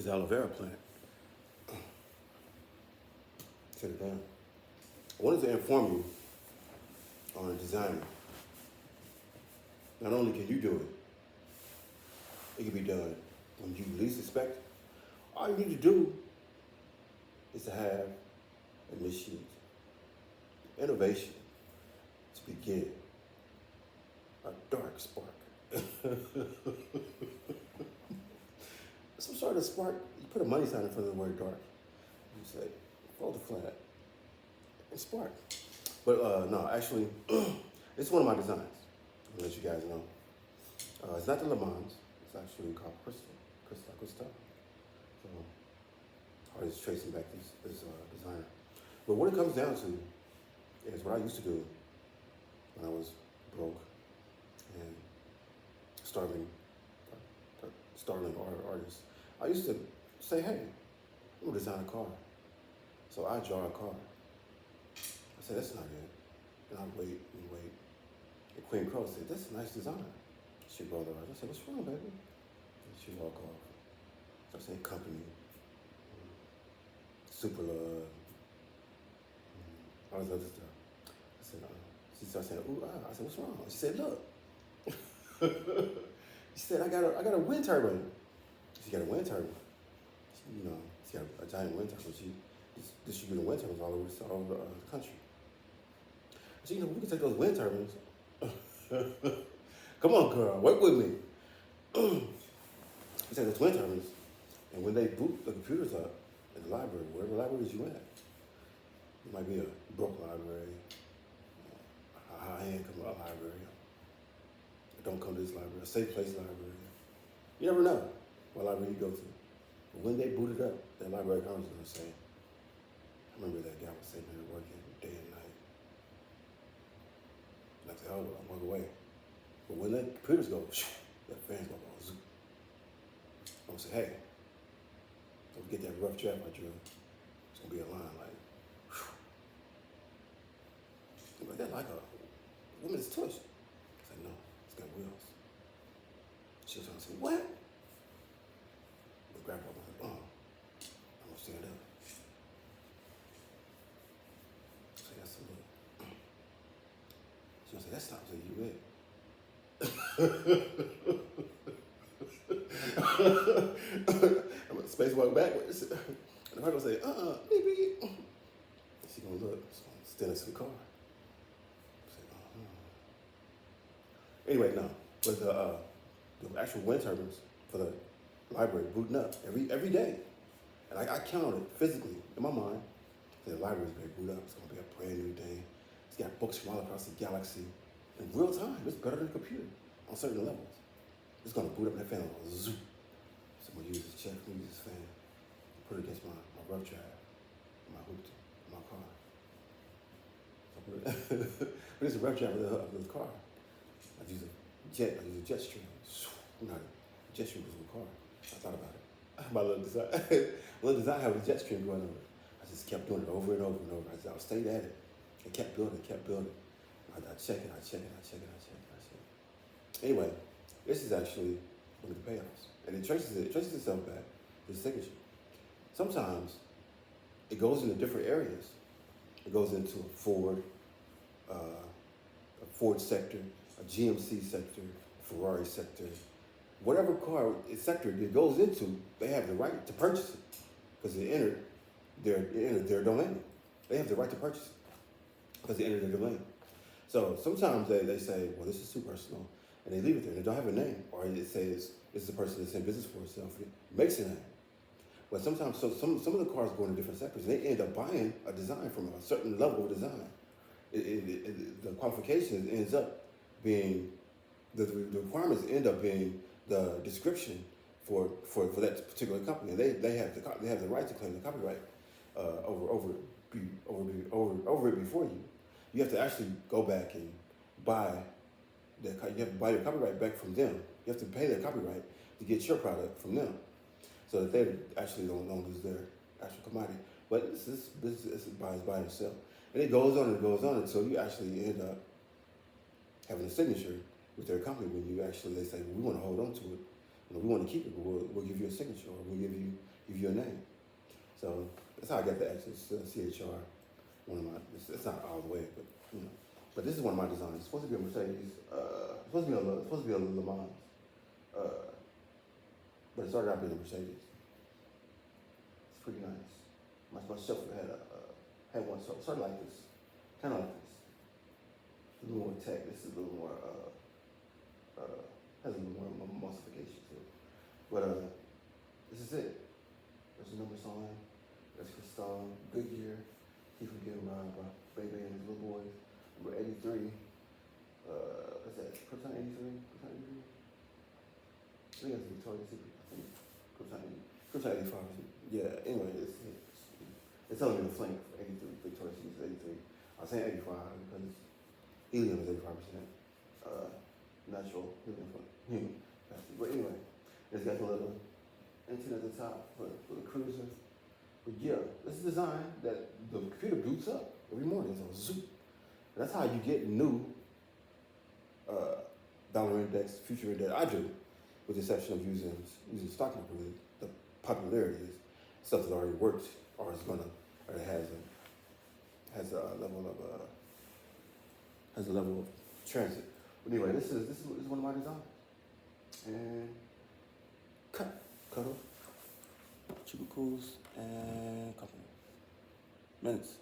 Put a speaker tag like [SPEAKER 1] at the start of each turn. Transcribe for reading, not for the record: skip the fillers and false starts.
[SPEAKER 1] This aloe vera plant. Set it down. I wanted to inform you on designing. Not only can you do it, it can be done when you least expect it. All you need to do is to have initiate innovation to begin a dark spark. Some sort of spark. You put a money sign in front of the word dark. You say, fold it flat and spark. But no, actually, it's one of my designs. I'll let you guys know. It's not the Le Mans. It's actually called Crystal. So, I was tracing back this designer. But what it comes down to is what I used to do when I was broke and starving artist. I used to say, hey, I'm gonna design a car. So I draw a car. I said, that's not it. And I'd wait and wait. And Queen Crow said, that's a nice design. She rolled her eyes. I said, what's wrong, baby? And she walked off. So I said, company, super love, all this other stuff. I said, she started saying, ooh, ah. I said, what's wrong? She said, look. She said, I got a wind turbine. She got a wind turbine. She got a giant wind turbine. She distributed wind turbines all over the country. So, we can take those wind turbines. Come on, girl, work with me. We take those wind turbines, and when they boot the computers up in the library, wherever libraries you at, it might be a broke library, a high-end library, don't come to this library, a safe place library. You never know what library you go to. But when they boot it up, that library owner is going to say, I remember that guy was sitting there working day and night. And I said, oh, I'll walk away. But when the computers go, that fan's going to go zoom. I'm going to say, hey, don't forget that rough draft I drew. It's going to be a line like, whew. Like that, like a woman's tush. I said, no, it's got wheels. She was trying to say, what? The grandpa was like, oh, I'm going to stand up. So that's a look. She was like, that's not until you ready. I'm going to spacewalk backwards. And the grandpa say, maybe. She going to look. She's going to stand next to the car. Anyway, no, but the actual wind turbines for the library booting up every day. And I counted physically in my mind. The library's going to boot up. It's going to be a brand new day. It's got books from all across the galaxy in real time. It's better than a computer on certain levels. It's going to boot up and that fan will zoom. So I'm going to use this check, I'm going to use this fan, put it against my rough drive, my hoop, my car. So I put it's a rough drive of the car. I use a jet stream. Not a jet stream was in the car. I thought about it. My little design had a jet stream going over. I just kept doing it over and over and over. I stayed at it. I kept building. I check it. Anyway, this is actually one of the payoffs. And it traces itself back to the signature. Sometimes it goes into different areas. It goes into a Ford sector, a GMC sector, Ferrari sector, whatever car sector it goes into, they have the right to purchase it because it entered their domain. They have the right to purchase it because they entered their domain. So sometimes they say, well, this is too personal, and they leave it there. They don't have a name, or it says this is a person that's in business for itself. It makes a name. But sometimes, some of the cars go into different sectors, and they end up buying a design from a certain level of design. The qualification ends up being the requirements end up being the description for that particular company, and they have the right to claim the copyright over it before you. You have to actually go back and buy you have to buy your copyright back from them. You have to pay their copyright to get your product from them, so that they actually don't lose their actual commodity. But this business buys by itself, and it goes on until you actually end up having a signature with their company when you actually, they say, well, we want to hold on to it. We want to keep it, but we'll give you a signature, or we'll give you you a name. So that's how I got the access to CHR. It's not all the way, but you know. But this is one of my designs. It's supposed to be a Mercedes. It's supposed to be a Le Mans. But it started out being a Mercedes. It's pretty nice. My shuffler had one sort of like this, kind of like this. A little more tech. This is a little more has a little more emulsification to it. But this is it. There's a number sign. There's Cristal, Goodyear. Keep from getting robbed by Baby and his little boys. Number 83. What's that? Krypton 83? Krypton 83? I think that's Victoria's Secret. I think Krypton 85. Yeah, anyway, it's telling me the flank for 83. Victoria's Secret is 83. I was saying 85 because helium is 85%. Natural human. But anyway, it's got the little antenna at the top for the cruiser. But yeah, this is a design that the computer boots up every morning. So zoop. That's how you get new dollar index, future index. I do, with the exception of using stock market. Really, the popularity is stuff that already works or is gonna or has a level of transit. But anyway, this is one of my designs. And cut off. Cubicles and company. Minutes.